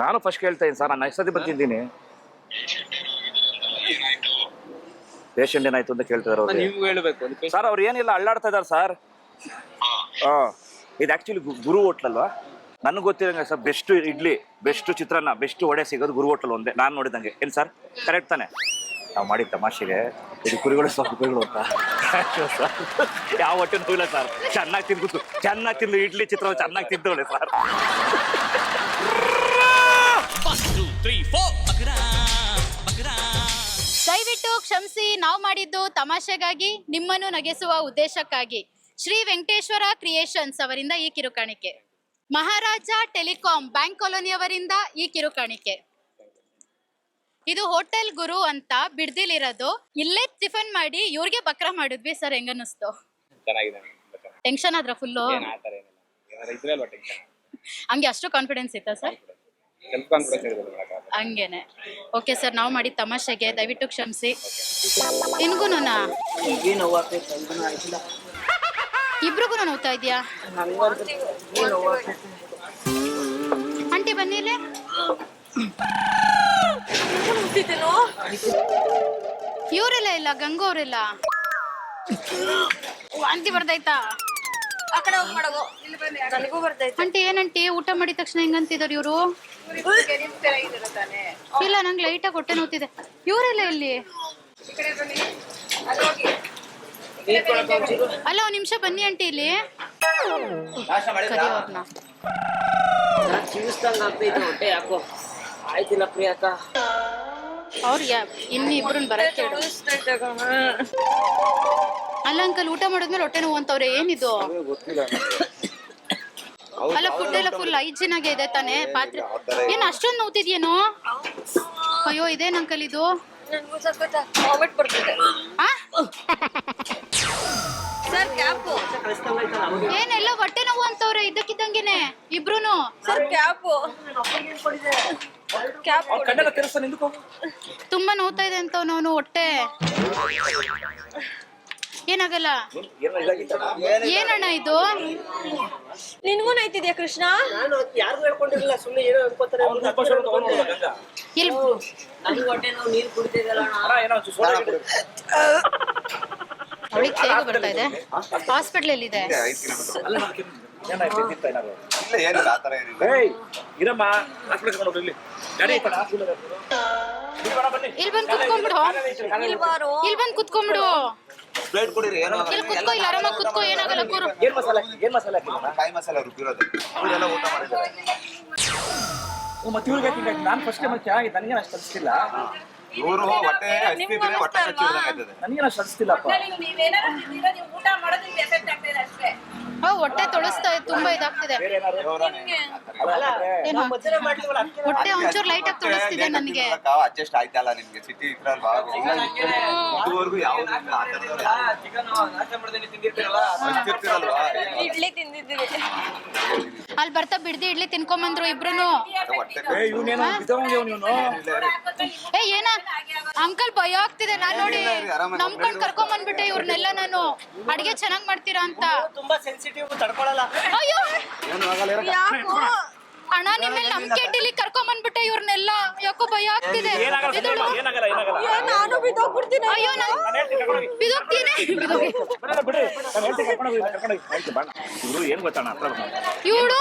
ನಾನು ಫಸ್ಟ್ ಕೇಳ್ತಾ ಇದ್ದೀನಿ ಸರ್. ನಾನು ಎಷ್ಟು ಸತಿ ಬಂದಿದ್ದೀನಿ. ಪೇಷಂಟ್ ಏನಾಯ್ತು ಅಂತ ಕೇಳ್ತಿದಾರೆ ಅವ್ರು. ನೀವು ಹೇಳ್ಬೇಕು ಸರ್. ಅವ್ರು ಏನಿಲ್ಲ, ಅಳ್ಳಾಡ್ತಾ ಇದಾರೆ ಸರ್. ಇದು ಆಕ್ಚುಲಿ ಗುರು ಹೋಟ್ಲ್ ಅಲ್ವಾ? ನನಗೆ ಗೊತ್ತಿರಂಗೆ ಸರ್, ಬೆಸ್ಟ್ ಇಡ್ಲಿ, ಬೆಸ್ಟ್ ಚಿತ್ರಾನ್ನ, ಬೆಸ್ಟ್ ವಡೆ ಸಿಗೋದು ಗುರು ಹೋಟೆಲ್ ಒಂದೇ, ನಾನು ನೋಡಿದಂಗೆ. ಏನು ಸರ್ ಕರೆಕ್ಟ್ ತಾನೆ? ನಾವು ಮಾಡಿದ ತಮಾಷೆಗೆ ಇದು ಕುರಿಗಳು ಕುರಿಗಳು ಅಂತ ಯಾವ ಹೊಟ್ಟೆ ನೋವಿಲ್ಲ ಸರ್. ಚೆನ್ನಾಗಿ ತಿಂದು ಇಡ್ಲಿ ಚಿತ್ರಾನ್ನ ಚೆನ್ನಾಗಿ ತಿಂದವಳೆ ಸರ್. 1 2 3 4 ಬಕರಾ ಬಕರಾ. ದಯವಿಟ್ಟು ಕ್ಷಮಿಸಿ, ನಾವು ಮಾಡಿದ್ದು ತಮಾಷೆಗಾಗಿ, ನಿಮ್ಮನ್ನು ನಗಿಸುವ ಉದ್ದೇಶಕ್ಕಾಗಿ. ಶ್ರೀ ವೆಂಕಟೇಶ್ವರ ಕ್ರಿಯೇಷನ್ಸ್ ಅವರಿಂದ ಈ ಕಿರುಕಾಣಿಕೆ. ಮಹಾರಾಜ ಟೆಲಿಕಾಂ ಬ್ಯಾಂಕ್ ಕಾಲೋನಿಯವರಿಂದ ಈ ಕಿರುಕಾಣಿಕೆ. ಇದು ಹೋಟೆಲ್ ಗುರು ಅಂತ ಬಿಡ್ದಿಲಿರೋದು. ಇಲ್ಲೇ ಟಿಫನ್ ಮಾಡಿ ಇವ್ರಿಗೆ ಬಕ್ರಾ ಮಾಡಿದ್ವಿ ಸರ್. ಹೆಂಗನ್ನಿಸ್ತು? ಚೆನ್ನಾಗಿದೆ. ಟೆನ್ಷನ್ ಆದ್ರ ಫುಲ್ಲು? ಹಂಗೆ ಅಷ್ಟು ಕಾನ್ಫಿಡೆನ್ಸ್ ಇತ್ತಾ ಸರ್? ಹಂಗೇನೆ. ಓಕೆ ಸರ್, ನಾವು ಮಾಡಿ ತಮಾಷೆಗೆ ದಯವಿಟ್ಟು ಕ್ಷಮಿಸಿ. ನಿನ್ಗೂನಾ? ಇಬ್ರಿಗೂ ನೋವ್ತಾ ಇದೆಯಾ? ಆಂಟಿ ಬನ್ನಿ ಇಲ್ಲಿ. ಇವರೆಲ್ಲ ಇಲ್ಲ, ಗಂಗು ಅವರೆಲ್ಲ. ವಾಂತಿ ಬರ್ತಾಯ್ತಾ? ಆಂಟಿ ಏನಂಟಿ ಊಟ ಮಾಡಿದ ತಕ್ಷಣ ಹೆಂಗಂತಿದಾರೆ ಇವರು? ಇಲ್ಲ, ನಂಗೆ ಲೈಟ್ ಆಗಿ ಹೊಟ್ಟೆ ನೋವ್ತಿದೆ. ಇವರೆಲ್ಲ ಇಲ್ಲಿ? ಅಲ್ಲ, ಒಂದ್ ನಿಮಿಷ ಬನ್ನಿ ಆಂಟಿ ಇಲ್ಲಿ. ಆಯ್ತಿಲ್ಲ ಪ್ರಿಯಾಕ. ಅವ್ರು ಇನ್ನಿಬ್ರನ್ನ ಬರಕ್ಕೆ ಹೇಳು. ಅಲ್ಲ ಅಂಕಲ್, ಊಟ ಮಾಡಿದ್ಮೇಲೆ ಹೊಟ್ಟೆ ನೋವು ಅಂತವ್ರೆ, ಏನಿದು? ಅಲ್ಲ, ಫುಡ್ ಎಲ್ಲ ಫುಲ್ ಹೈಜಿನ್ ಆಗಿ ಇದೆ ತಾನೇ? ಪಾತ್ರೆ ಏನ್ ಅಷ್ಟೊಂದು ನೋವ್ತಿದ್ಯೇನೋ? ಅಯ್ಯೋ, ಇದೇನ್ ಅಂಕಲ್ ಇದು? ಏನೆಲ್ಲ ಹೊಟ್ಟೆ ನೋವು ಅಂತವ್ರೆ ಇದ್ದಕ್ಕಿದ್ದಂಗೆನೆ ಇಬ್ರುನು. ತುಂಬಾ ನೋವ್ತಾ ಇದೆ ಅಂತ ಅವನು ಹೊಟ್ಟೆ. ಏನಾಗಲ್ಲ. ಏನಣ್ಣ ಇದು? ನಿನ್ಗೂ ನೋಯ್ತಿದ್ಯಾ ಕೃಷ್ಣ? ಅವಳಿಗೆ ಹೇಗೆ ಬರ್ತಾ ಇದೆ? ಹಾಸ್ಪಿಟಲ್ ಎಲ್ಲಿದೆ? ಇಲ್ಲಿ ಬಂದು ಕುತ್ಕೊಂಡ್ಬಿಡು. ಇಲ್ಲಿ ಬಂದು ಕುತ್ಕೊಂಡ್ಬಿಡು. ಇಲ್ಲಿ ಕುತ್ಕೋ, ಇಲ್ಲಿ ಆರಾಮಾಗಿ ಕುತ್ಕೋ, ಏನಾಗಲ್ಲ. ಕೂರು. ನಾನು ಫಸ್ಟ್ ಟೈಮ್ ಚೆನ್ನಾಗಿದೆ, ನನಗೇನು ಅಷ್ಟು ಅನಿಸ್ತಿಲ್ಲ. ನನಗೇನು ಅಷ್ಟು ಅನಿಸ್ತಿಲ್ಲಪ್ಪ. ಹೊಟ್ಟೆ ತೊಳಸ್ತಾ ತುಂಬಾ ಇದಾಗ್ತಿದೆ. ಹೊಟ್ಟೆ ಒಂಚೂರು ಲೈಟ್ ಆಗಿ ತೊಳಸ್ತಿದೆ ನನಗೆ. ಅಡ್ಜಸ್ಟ್ ಆಯ್ತಲ್ಲ ನಿಮ್ಗೆ? ಸಿಟಿ ಇದ್ರಲ್ವಾ, ಇದುವರೆಗೂ ಇಡ್ಲಿ ತಿಂದಿದ್ದೀವಿ. ಅಲ್ಲಿ ಬರ್ತಾ ಬಿಡ್ದಿ ಇಡ್ಲಿ ತಿನ್ಕೊಂಬಂದ್ರು ಇಬ್ರುನು. ಏ ಏನ ಅಂಕಲ್, ಭಯ ಆಗ್ತಿದೆ. ನಾನ್ ನೋಡಿ ನಂಬ್ಕೊಂಡ್ ಕರ್ಕೊಂಡ್ ಬಂದ್ಬಿಟ್ಟೆ ಇವ್ರನ್ನೆಲ್ಲ ನಾನು. ಅಡ್ಗೆ ಚೆನ್ನಾಗ್ ಮಾಡ್ತೀರಾ ಅಂತ. ತುಂಬಾ ಸೆನ್ಸಿಟಿವ್, ತಡ್ಕೊಳಲ್ಲ. ಅಯ್ಯೋ, ಅಣ್ಣ ನಿಮ್ಮೇಲೆ ನಂಬಿಕೆ ಇಟ್ಟಿಲಿ ಕರ್ಕೊಂಡ್ ಬಂದ್ಬಿಟ್ಟೆ ಇವ್ರನ್ನೆಲ್ಲ. ಯಾಕೋ ಭಯ ಆಗ್ತಿದೆ. ನಾನು ಬಿದ್ದೋಗ್ಬಿಡ್ತೀನಿ. ಅಯ್ಯೋ, ಬಿದ್ದೋಗ್ತೀನಿ. ಏನ್ ಗೊತ್ತಣ್ಣ, ಇವಳು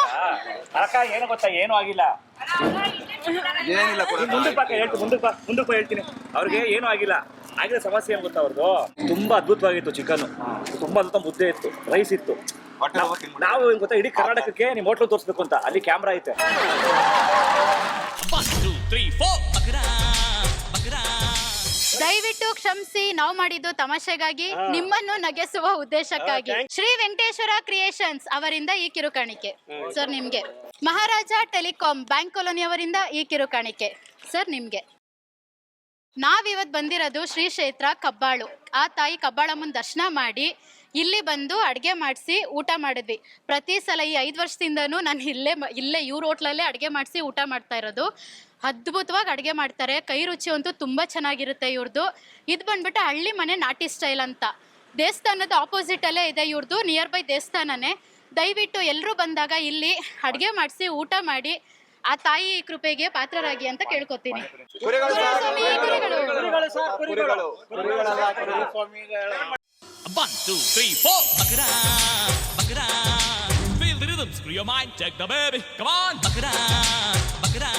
ಏನು ಗೊತ್ತಾ, ಏನು ಆಗಿಲ್ಲ. ಮುಂದಕ್ಕೆ ಹೇಳ್ತೀನಿ. ಅವ್ರಿಗೆ ಏನು ಆಗಿಲ್ಲ. ಆಗಿರೋ ಸಮಸ್ಯೆ ಏನ್ ಗೊತ್ತಾ ಅವ್ರದ್ದು? ತುಂಬಾ ಅದ್ಭುತವಾಗಿತ್ತು ಚಿಕನ್, ತುಂಬಾ ಅದ್ಭುತ ಮುದ್ದೆ ಇತ್ತು, ರೈಸ್ ಇತ್ತು. ನಾವು ಏನ್ ಗೊತ್ತಾ, ಇಡೀ ಕರ್ನಾಟಕಕ್ಕೆ ನಿಮ್ ಹೋಟ್ಲು ತೋರಿಸ್ಬೇಕು ಅಂತ ಅಲ್ಲಿ ಕ್ಯಾಮ್ರಾ ಐತೆ. 1, 2, 3, 4 ಬಕ್ರಾ ಬಕ್ರಾ. ದಯವಿಟ್ಟು ಕ್ಷಮಿಸಿ, ನಾವು ಮಾಡಿದ್ದು ತಮಾಷೆಗಾಗಿ, ನಿಮ್ಮನ್ನು ನಗೆಸುವ ಉದ್ದೇಶಕ್ಕಾಗಿ. ಶ್ರೀ ವೆಂಕಟೇಶ್ವರ ಕ್ರಿಯೇಷನ್ಸ್ ಅವರಿಂದ ಈ ಕಿರುಕಾಣಿಕೆ ಸರ್ ನಿಮ್ಗೆ. ಮಹಾರಾಜ ಟೆಲಿಕಾಂ ಬ್ಯಾಂಕ್ ಕಾಲೋನಿ ಅವರಿಂದ ಈ ಕಿರುಕಾಣಿಕೆ ಸರ್ ನಿಮ್ಗೆ. ನಾವಿವತ್ ಬಂದಿರೋದು ಶ್ರೀ ಕ್ಷೇತ್ರ ಕಬ್ಬಾಳು. ಆ ತಾಯಿ ಕಬ್ಬಾಳಮ್ಮನ ದರ್ಶನ ಮಾಡಿ ಇಲ್ಲಿ ಬಂದು ಅಡುಗೆ ಮಾಡಿಸಿ ಊಟ ಮಾಡಿದ್ವಿ. ಪ್ರತಿ ಸಲ ಈ 5 ವರ್ಷದಿಂದನೂ ನಾನು ಇಲ್ಲೇ ಇವ್ರ ಹೋಟ್ಲಲ್ಲೇ ಅಡುಗೆ ಮಾಡಿಸಿ ಊಟ ಮಾಡ್ತಾ ಇರೋದು. ಅದ್ಭುತವಾಗಿ ಅಡುಗೆ ಮಾಡ್ತಾರೆ. ಕೈ ರುಚಿ ಅಂತೂ ತುಂಬ ಚೆನ್ನಾಗಿರುತ್ತೆ ಇವ್ರದ್ದು. ಇದು ಬಂದ್ಬಿಟ್ಟು ಹಳ್ಳಿ ಮನೆ ನಾಟಿ ಸ್ಟೈಲ್ ಅಂತ. ದೇವಸ್ಥಾನದ ಆಪೋಸಿಟಲ್ಲೇ ಇದೆ ಇವ್ರದ್ದು, ನಿಯರ್ ಬೈ ದೇವಸ್ಥಾನನೇ. ದಯವಿಟ್ಟು ಎಲ್ಲರೂ ಬಂದಾಗ ಇಲ್ಲಿ ಅಡುಗೆ ಮಾಡಿಸಿ ಊಟ ಮಾಡಿ ಆ ತಾಯಿ ಕೃಪೆಗೆ ಪಾತ್ರರಾಗಿ ಅಂತ ಕೇಳ್ಕೊತೀನಿ. 1, 2, 3, 4 ಬಕ್ರಾ ಬಕ್ರಾ. Feel the rhythm, screw your mind, check the baby, come on. ಬಕ್ರಾ ಬಕ್ರಾ.